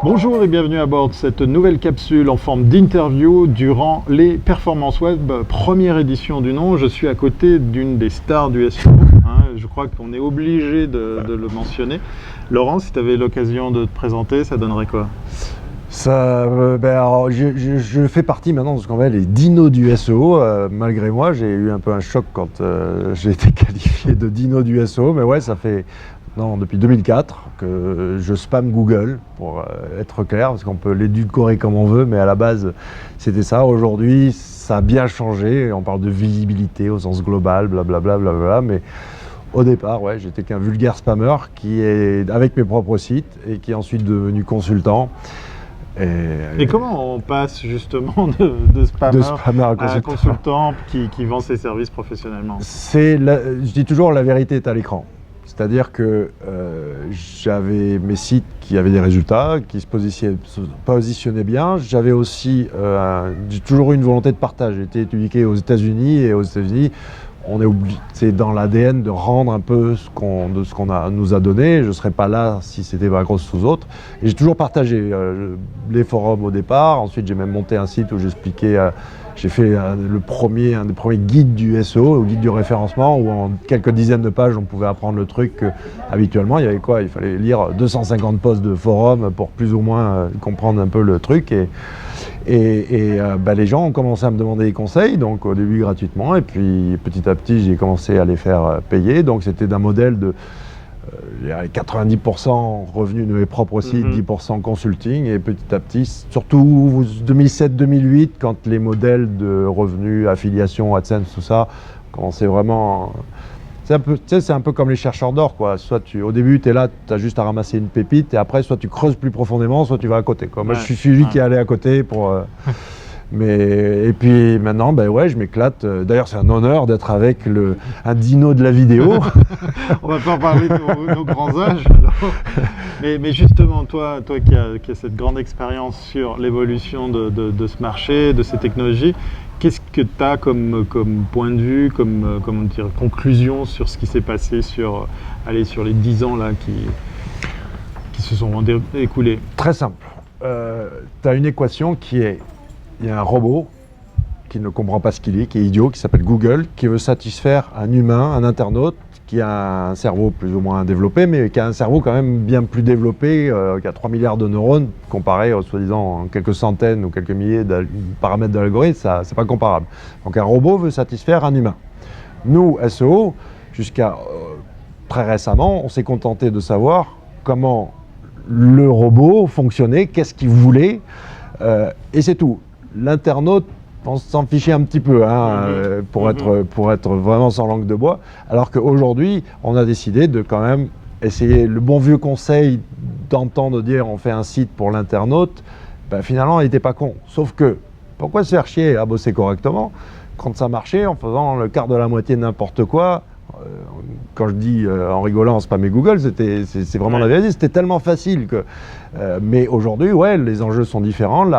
Bonjour et bienvenue à bord de cette nouvelle capsule en forme d'interview durant les Performances Web, première édition du nom. Je suis à côté d'une des stars du SEO, je crois qu'on est obligé de le mentionner. Laurent, si tu avais l'occasion de te présenter, ça donnerait quoi? Alors, je fais partie maintenant de ce qu'on appelle les dinos du SEO. Malgré moi, j'ai eu un peu un choc quand j'ai été qualifié de dino du SEO. Mais ouais, ça fait depuis 2004 que je spamme Google, pour être clair, parce qu'on peut l'édulcorer comme on veut, mais à la base, c'était ça. Aujourd'hui, ça a bien changé. On parle de visibilité au sens global, blablabla, blablabla, mais au départ, ouais, j'étais qu'un vulgaire spammer qui est avec mes propres sites et qui est ensuite devenu consultant. Et comment on passe justement de spammer à consultant qui vend ses services professionnellement? Je dis toujours, la vérité est à l'écran. C'est-à-dire que j'avais mes sites qui avaient des résultats, qui se positionnaient bien. J'avais aussi j'ai toujours eu une volonté de partage. J'ai été éduqué aux États-Unis, et aux États-Unis, on est obligé, c'est dans l'ADN de rendre un peu de ce qu'on nous a donné. Je ne serais pas là si c'était pas grâce aux autres. Et j'ai toujours partagé les forums au départ. Ensuite, j'ai même monté un site où j'expliquais. J'ai fait un des premiers guides du SEO, au guide du référencement, où en quelques dizaines de pages, on pouvait apprendre le truc. Habituellement, il y avait quoi? Il fallait lire 250 posts de forum pour plus ou moins comprendre un peu le truc. Les gens ont commencé à me demander des conseils, donc au début gratuitement, et puis petit à petit, j'ai commencé à les faire payer. Donc c'était d'un modèle de 90% revenus de mes propres sites, 10% consulting, et petit à petit, surtout 2007-2008, quand les modèles de revenus, affiliation, AdSense, tout ça, commençaient vraiment... C'est un peu comme les chercheurs d'or, quoi. Soit au début, tu es là, tu as juste à ramasser une pépite, et après, soit tu creuses plus profondément, soit tu vas à côté, quoi. Moi, je suis celui qui est allé à côté pour... Et puis maintenant, je m'éclate. D'ailleurs, c'est un honneur d'être avec un dino de la vidéo. On va pas en parler de nos grands âges. Mais justement, toi qui as cette grande expérience sur l'évolution de ce marché, de ces technologies, qu'est-ce que tu as comme point de vue, comme conclusion sur ce qui s'est passé sur les 10 ans là, qui se sont écoulés? Très simple. Tu as une équation qui est... Il y a un robot qui ne comprend pas ce qu'il est, qui est idiot, qui s'appelle Google, qui veut satisfaire un humain, un internaute, qui a un cerveau plus ou moins développé, mais qui a un cerveau quand même bien plus développé, qui a 3 milliards de neurones, comparé aux soi-disant quelques centaines ou quelques milliers de paramètres de l'algorithme, ça c'est pas comparable. Donc un robot veut satisfaire un humain. Nous, SEO, jusqu'à très récemment, on s'est contenté de savoir comment le robot fonctionnait, qu'est-ce qu'il voulait, et c'est tout. L'internaute, on s'en fichait un petit peu, pour être vraiment sans langue de bois, alors qu'aujourd'hui, on a décidé de quand même essayer le bon vieux conseil d'antan de dire on fait un site pour l'internaute. Finalement, il n'était pas con. Sauf que, pourquoi se faire chier à bosser correctement quand ça marchait en faisant le quart de la moitié de n'importe quoi? Quand je dis en rigolant spammer Google, c'est vraiment la vérité, c'était tellement facile que... mais aujourd'hui, les enjeux sont différents.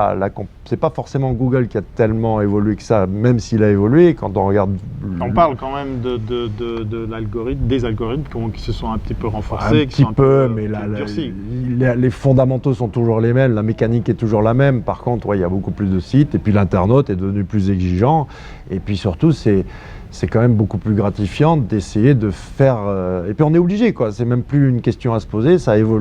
C'est pas forcément Google qui a tellement évolué que ça, même s'il a évolué. Quand on regarde... On parle quand même de l'algorithme, des algorithmes qui se sont un petit peu renforcés. Un petit peu, mais les fondamentaux sont toujours les mêmes, la mécanique est toujours la même. Par contre, il y a beaucoup plus de sites, et puis l'internaute est devenu plus exigeant. Et puis surtout, c'est quand même beaucoup plus gratifiant d'essayer de faire... Et puis on est obligé, quoi. C'est même plus une question à se poser.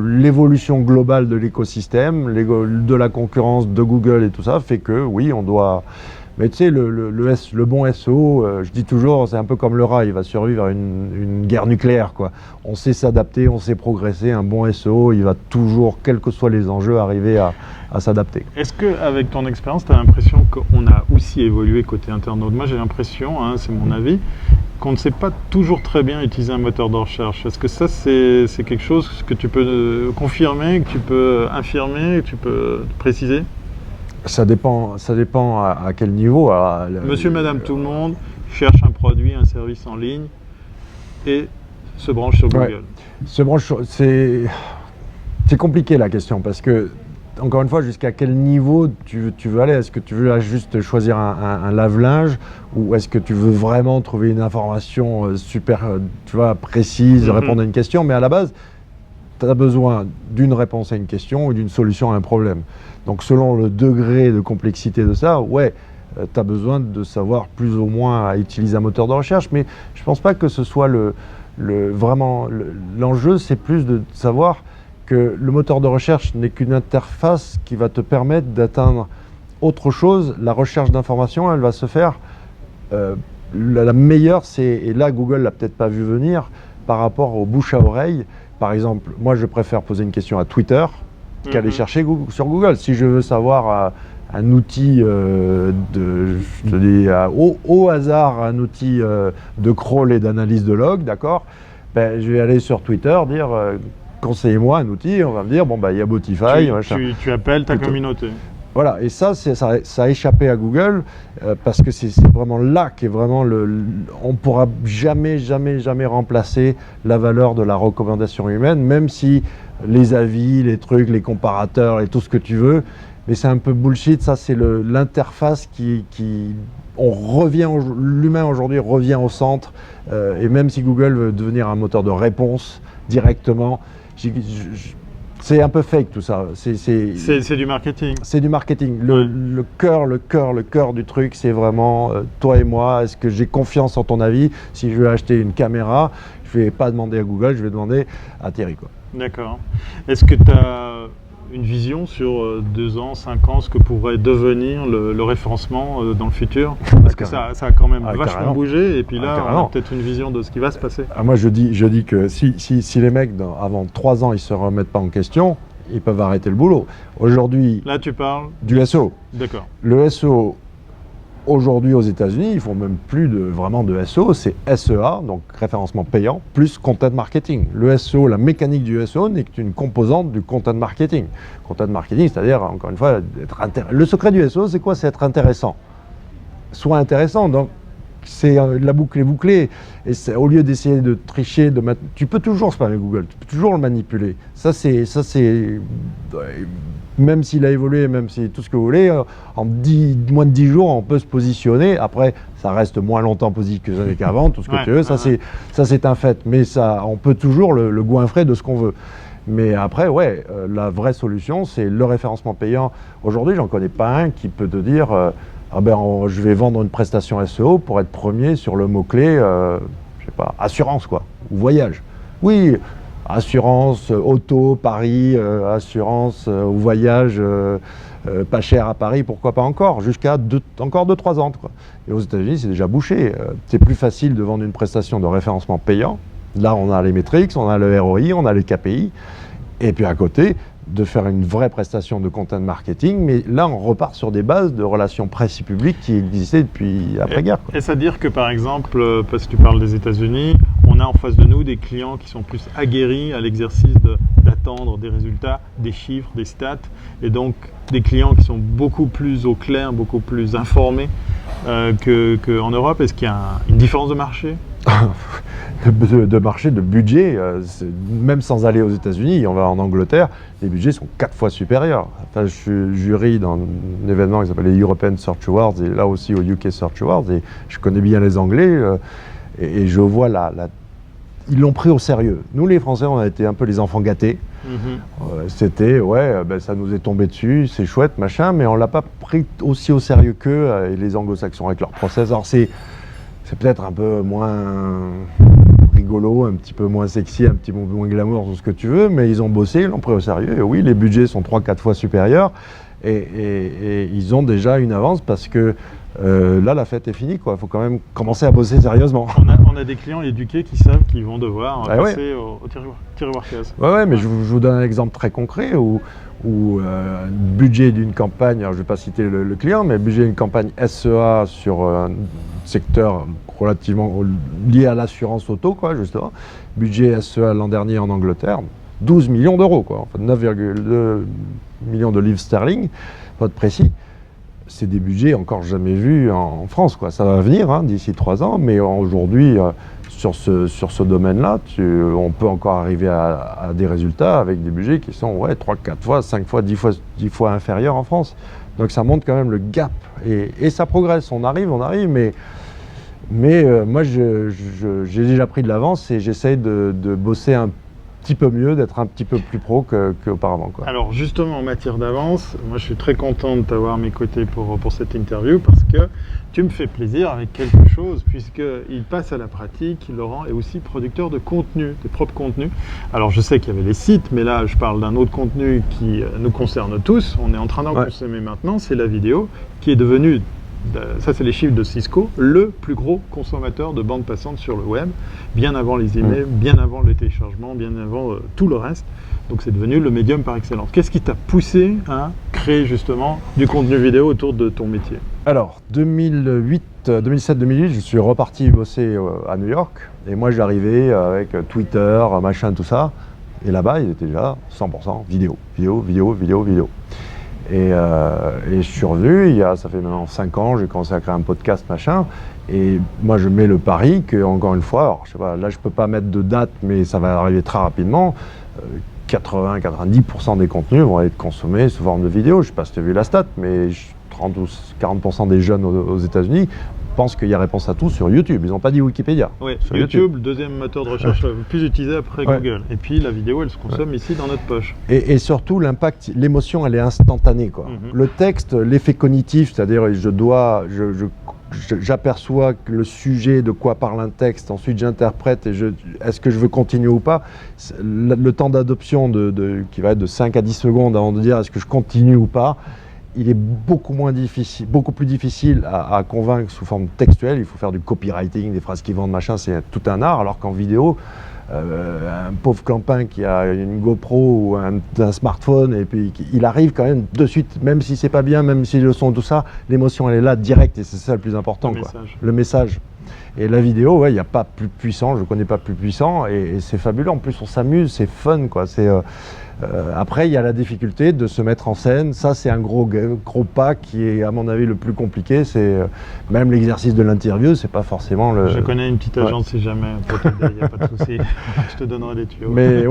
L'évolution globale de l'écosystème, de la concurrence de Google et tout ça, fait que, oui, on doit... Mais tu sais, le bon SEO, je dis toujours, c'est un peu comme le rat, il va survivre à une guerre nucléaire, quoi. On sait s'adapter, on sait progresser. Un bon SEO, il va toujours, quels que soient les enjeux, arriver à s'adapter. Est-ce qu'avec ton expérience, tu as l'impression qu'on a aussi évolué côté internaute? Moi, j'ai l'impression, c'est mon avis, qu'on ne sait pas toujours très bien utiliser un moteur de recherche. Est-ce que ça, c'est quelque chose que tu peux confirmer, que tu peux infirmer, que tu peux préciser? Ça dépend à quel niveau. Monsieur, madame, tout le monde cherche un produit, un service en ligne et se branche sur Google. C'est compliqué la question, parce que encore une fois, jusqu'à quel niveau tu veux aller? Est-ce que tu veux là, juste choisir un lave-linge ou est-ce que tu veux vraiment trouver une information super tu vois, précise, répondre à une question? Mais à la base, tu as besoin d'une réponse à une question ou d'une solution à un problème. Donc selon le degré de complexité de ça, ouais, tu as besoin de savoir plus ou moins à utiliser un moteur de recherche, mais je ne pense pas que ce soit vraiment l'enjeu, c'est plus de savoir que le moteur de recherche n'est qu'une interface qui va te permettre d'atteindre autre chose. La recherche d'informations, elle va se faire, la meilleure, et là Google l'a peut-être pas vu venir, par rapport au bouche à oreille. Par exemple, moi je préfère poser une question à Twitter qu'aller chercher sur Google. Si je veux savoir un outil je te dis au hasard, un outil de crawl et d'analyse de log, d'accord, ben, je vais aller sur Twitter, dire conseillez-moi un outil, on va me dire bon bah il y a Botify. Tu appelles ta communauté. Voilà, et ça a échappé à Google parce que c'est vraiment là qu'est vraiment on ne pourra jamais remplacer la valeur de la recommandation humaine, même si les avis, les trucs, les comparateurs et tout ce que tu veux, mais c'est un peu bullshit. Ça, c'est l'interface l'humain aujourd'hui revient au centre, et même si Google veut devenir un moteur de réponse directement, c'est un peu fake tout ça. C'est du marketing. C'est du marketing. Le cœur du truc, c'est vraiment toi et moi. Est-ce que j'ai confiance en ton avis? Si je veux acheter une caméra, je ne vais pas demander à Google, je vais demander à Thierry, quoi. D'accord. Est-ce que tu as une vision sur 2 ans, 5 ans, ce que pourrait devenir le référencement dans le futur? Parce que ça a quand même vachement bougé, et puis là, on a peut-être une vision de ce qui va se passer. Moi, je dis que si les mecs, avant 3 ans, ils ne se remettent pas en question, ils peuvent arrêter le boulot. Aujourd'hui, là, tu parles du SEO. D'accord. Le SEO, aujourd'hui aux États-Unis, ils font même plus vraiment de SEO, c'est SEA, donc référencement payant, plus content marketing. Le SEO, la mécanique du SEO n'est qu'une composante du content marketing. Content marketing, c'est-à-dire, encore une fois, le secret du SEO, c'est quoi? C'est être intéressant. Soit intéressant, donc la boucle est bouclée. Et au lieu d'essayer de tricher, tu peux toujours spammer Google, tu peux toujours le manipuler. Ça c'est même s'il a évolué, même si tout ce que vous voulez, en moins de 10 jours, on peut se positionner. Après, ça reste moins longtemps positionné qu'avant, tout ce que tu veux. Ça c'est un fait. Mais on peut toujours le goinfrer de ce qu'on veut. Mais après, la vraie solution, c'est le référencement payant. Aujourd'hui, j'en connais pas un qui peut te dire je vais vendre une prestation SEO pour être premier sur le mot-clé, je sais pas, assurance quoi, ou voyage. Oui, assurance, auto, Paris, assurance ou voyage pas cher à Paris, pourquoi pas encore, jusqu'à encore 2-3 ans. Quoi. Et aux États-Unis, c'est déjà bouché. C'est plus facile de vendre une prestation de référencement payant. Là, on a les métriques, on a le ROI, on a les KPI. Et puis à côté, de faire une vraie prestation de content marketing, mais là on repart sur des bases de relations presse et public qui existaient depuis après-guerre. Est-ce à dire que par exemple, parce que tu parles des États-Unis, on a en face de nous des clients qui sont plus aguerris à l'exercice d'attendre des résultats, des chiffres, des stats, et donc des clients qui sont beaucoup plus au clair, beaucoup plus informés qu'en Europe? Est-ce qu'il y a une différence de marché? de marché, de budget, même sans aller aux États-Unis, on va en Angleterre, les budgets sont 4 fois supérieurs. Enfin, je suis jury dans un événement qui s'appelle les European Search Awards, et là aussi au UK Search Awards, et je connais bien les Anglais, et je vois ils l'ont pris au sérieux. Nous les Français, on a été un peu les enfants gâtés. C'était, ça nous est tombé dessus, c'est chouette, machin, mais on l'a pas pris aussi au sérieux qu'eux, et les Anglo-Saxons avec leur process. Alors c'est peut-être un peu moins rigolo, un petit peu moins sexy, un petit peu moins glamour, tout ce que tu veux, mais ils ont bossé, ils l'ont pris au sérieux. Et oui, les budgets sont 3-4 fois supérieurs et ils ont déjà une avance parce que là, la fête est finie, quoi. Il faut quand même commencer à bosser sérieusement. On a des clients éduqués qui savent qu'ils vont devoir passer au tiroir case. Ouais, mais je vous donne un exemple très concret où le budget d'une campagne, alors je ne vais pas citer le client, mais le budget d'une campagne SEA sur un secteur relativement lié à l'assurance auto, quoi, justement. Budget SEA l'an dernier en Angleterre, 12 millions d'euros, quoi. Enfin, 9,2 millions de livres sterling, pas de précis. C'est des budgets encore jamais vus en France, quoi. Ça va venir d'ici 3 ans, mais aujourd'hui, sur ce domaine-là, on peut encore arriver à des résultats avec des budgets qui sont 3, 4 fois, 5 fois, 10 fois inférieurs en France. Donc ça montre quand même le gap. Et ça progresse, on arrive, mais moi j'ai déjà pris de l'avance et j'essaye de bosser un petit peu mieux, d'être un petit peu plus pro qu'auparavant. Alors justement en matière d'avance, moi je suis très content de t'avoir à mes côtés pour cette interview parce que tu me fais plaisir avec quelque chose puisqu'il passe à la pratique, Laurent est aussi producteur de contenu, de propres contenus. Alors je sais qu'il y avait les sites, mais là je parle d'un autre contenu qui nous concerne tous, on est en train d'en consommer maintenant, c'est la vidéo qui est devenue, ça c'est les chiffres de Cisco, le plus gros consommateur de bande passante sur le web, bien avant les emails, bien avant le téléchargement, bien avant tout le reste. Donc c'est devenu le médium par excellence. Qu'est-ce qui t'a poussé à créer justement du contenu vidéo autour de ton métier? Alors 2007-2008, je suis reparti bosser à New York et moi j'arrivais avec Twitter, machin, tout ça. Et là-bas, il était déjà 100% vidéo. Et je suis revenu, ça fait maintenant 5 ans, j'ai commencé à créer un podcast, machin. Et moi, je mets le pari que, encore une fois, alors, je sais pas, là, je peux pas mettre de date, mais ça va arriver très rapidement. 80-90% des contenus vont être consommés sous forme de vidéo. Je sais pas si tu as vu la stat, mais 30 ou 40% des jeunes aux États-Unis pensent qu'il y a réponse à tout sur YouTube. Ils n'ont pas dit Wikipédia. Oui, YouTube, le deuxième moteur de recherche le plus utilisé après Google. Et puis la vidéo, elle se consomme ici dans notre poche. Et surtout, l'impact, l'émotion, elle est instantanée, quoi. Le texte, l'effet cognitif, c'est-à-dire j'aperçois le sujet, de quoi parle un texte, ensuite j'interprète et est-ce que je veux continuer ou pas. Le temps d'adoption qui va être de 5 à 10 secondes avant de dire est-ce que je continue ou pas, il est beaucoup plus difficile à convaincre sous forme textuelle. Il faut faire du copywriting, des phrases qui vendent, machin, c'est tout un art, alors qu'en vidéo, un pauvre clampin qui a une GoPro ou un smartphone, et puis il arrive quand même de suite, même si c'est pas bien, même si le son, tout ça, l'émotion elle est là, directe, et c'est ça le plus important. Le message. Et la vidéo, il n'y a pas plus puissant, je ne connais pas plus puissant, et c'est fabuleux. En plus, on s'amuse, c'est fun, quoi. Après, il y a la difficulté de se mettre en scène. Ça, c'est un gros pas qui est, à mon avis, le plus compliqué. C'est même l'exercice de l'interview, c'est pas forcément le. Je connais une petite agence si jamais, il n'y a pas de souci. Je te donnerai des tuyaux. Mais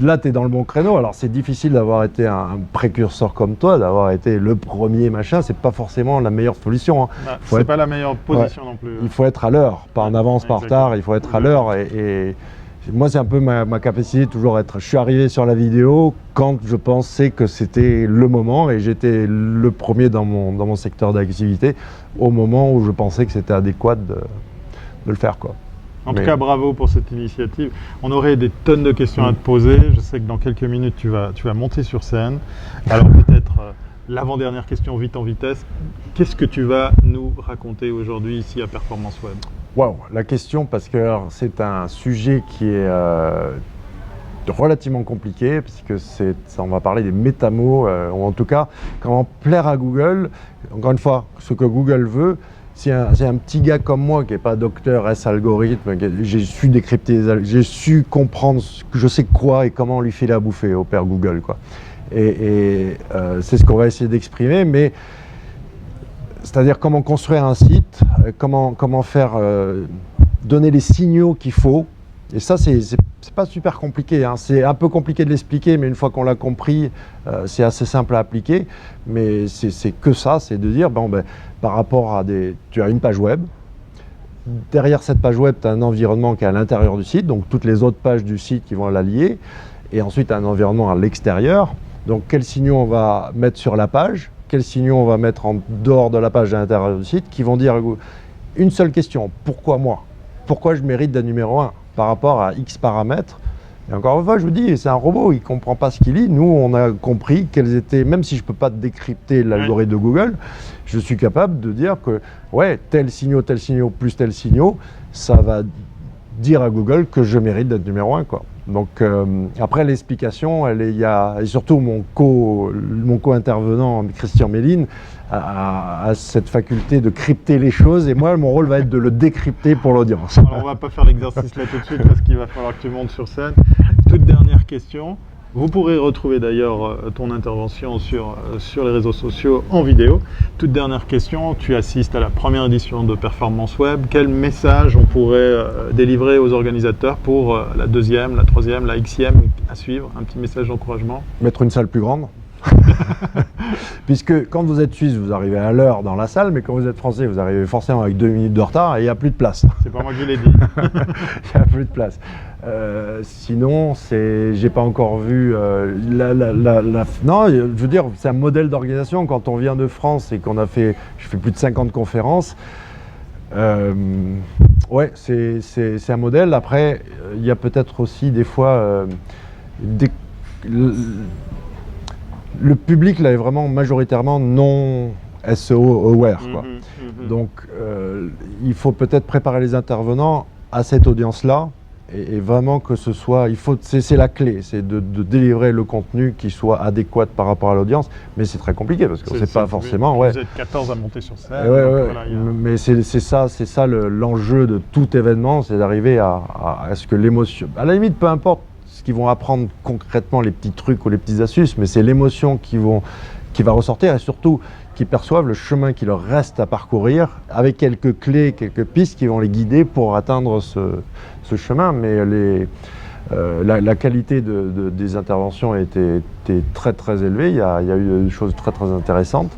là, tu es dans le bon créneau. Alors, c'est difficile d'avoir été un précurseur comme toi, d'avoir été le premier machin. C'est pas forcément la meilleure solution. Hein. C'est pas la meilleure position non plus. Il faut être à l'heure, pas en avance, pas en retard. Il faut être à l'heure et moi, c'est un peu ma capacité, toujours être. Je suis arrivé sur la vidéo quand je pensais que c'était le moment et j'étais le premier dans mon secteur d'activité au moment où je pensais que c'était adéquat de le faire, quoi. En tout cas, bravo pour cette initiative. On aurait des tonnes de questions à te poser. Je sais que dans quelques minutes, tu vas monter sur scène. Alors peut-être l'avant-dernière question, vite en vitesse. Qu'est-ce que tu vas nous raconter aujourd'hui ici à Performance Web? Wow, la question, parce que c'est un sujet qui est relativement compliqué, puisque on va parler des métamots, ou en tout cas, comment plaire à Google. Encore une fois, ce que Google veut, c'est un petit gars comme moi qui n'est pas docteur S-algorithme, j'ai su décrypter, j'ai su comprendre je sais quoi et comment on lui fait la bouffer au père Google, quoi. Et c'est ce qu'on va essayer d'exprimer, mais c'est-à-dire comment construire un site, comment faire donner les signaux qu'il faut. Et ça, c'est pas super compliqué, hein. C'est un peu compliqué de l'expliquer, mais une fois qu'on l'a compris, c'est assez simple à appliquer. Mais c'est que ça, c'est de dire, par rapport à tu as une page web. Derrière cette page web, tu as un environnement qui est à l'intérieur du site, donc toutes les autres pages du site qui vont la lier. Et ensuite, un environnement à l'extérieur. Donc, quels signaux on va mettre sur la page? Quels signaux on va mettre en dehors de la page à l'intérieur du site qui vont dire une seule question, pourquoi moi? Pourquoi je mérite d'être numéro 1 par rapport à X paramètres? Et encore une fois, je vous dis, c'est un robot, il ne comprend pas ce qu'il lit. Nous, on a compris quels étaient, même si je ne peux pas décrypter l'algorithme de Google, je suis capable de dire que tel signaux, plus tel signaux, ça va dire à Google que je mérite d'être numéro 1, quoi. Donc après l'explication, il y a et surtout mon co-intervenant Christian Méline a cette faculté de crypter les choses et moi mon rôle va être de le décrypter pour l'audience. Alors on va pas faire l'exercice là tout de suite parce qu'il va falloir que tu montes sur scène. Toute dernière question, Vous pourrez retrouver d'ailleurs ton intervention sur les réseaux sociaux en vidéo. Toute dernière question, tu assistes à la première édition de Performance Web. Quel message on pourrait délivrer aux organisateurs pour la deuxième, la troisième, la xème à suivre? Un petit message d'encouragement? Mettre une salle plus grande. Puisque quand vous êtes suisse, vous arrivez à l'heure dans la salle, mais quand vous êtes français, vous arrivez forcément avec 2 minutes de retard et il n'y a plus de place. C'est pas moi qui l'ai dit. Il n'y a plus de place. Sinon, j'ai pas encore vu non, je veux dire, c'est un modèle d'organisation. Quand on vient de France et qu'on a fait, je fais plus de 50 conférences, ouais, c'est un modèle. Après, il y a peut-être aussi des fois le public là est vraiment majoritairement non SEO aware, quoi. Donc il faut peut-être préparer les intervenants à cette audience-là et vraiment que ce soit, c'est la clé, c'est de délivrer le contenu qui soit adéquat par rapport à l'audience, mais c'est très compliqué parce qu'on ne sait pas forcément. Vous êtes 14 à monter sur scène. Voilà, mais c'est ça l'enjeu de tout événement, c'est d'arriver à ce que l'émotion, à la limite peu importe ce qu'ils vont apprendre concrètement, les petits trucs ou les petites astuces, mais c'est l'émotion qui va ressortir et surtout qu'ils perçoivent le chemin qui leur reste à parcourir avec quelques clés, quelques pistes qui vont les guider pour atteindre ce chemin. Mais la qualité des interventions a été très très élevée, il y a eu des choses très très intéressantes.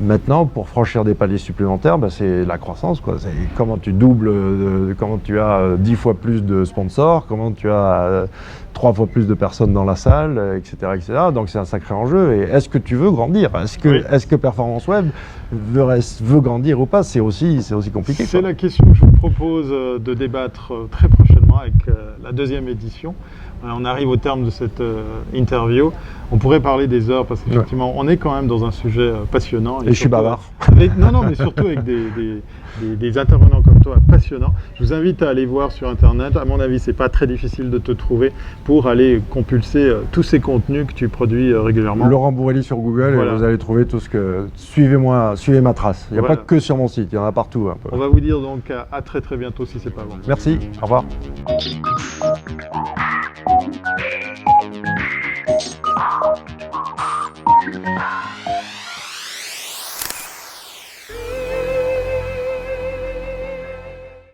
Maintenant, pour franchir des paliers supplémentaires, c'est la croissance, quoi. C'est comment tu doubles, comment tu as 10 fois plus de sponsors, comment tu as 3 fois plus de personnes dans la salle, etc., etc. Donc c'est un sacré enjeu. Et est-ce que tu veux grandir? Est-ce que Performance Web veut grandir ou pas? C'est aussi compliqué. C'est la question que je vous propose de débattre très prochainement avec la deuxième édition. On arrive au terme de cette interview. On pourrait parler des heures parce qu'effectivement, on est quand même dans un sujet passionnant. Et je suis bavard. Non, mais surtout avec des intervenants comme toi passionnants. Je vous invite à aller voir sur Internet. À mon avis, c'est pas très difficile de te trouver pour aller compulser tous ces contenus que tu produis régulièrement. Laurent Bourrelli sur Google, voilà. Et vous allez trouver tout ce que... Suivez ma trace. Il n'y a pas que sur mon site, il y en a partout. Un peu. On va vous dire donc à très très bientôt si c'est pas bon. Merci, au revoir.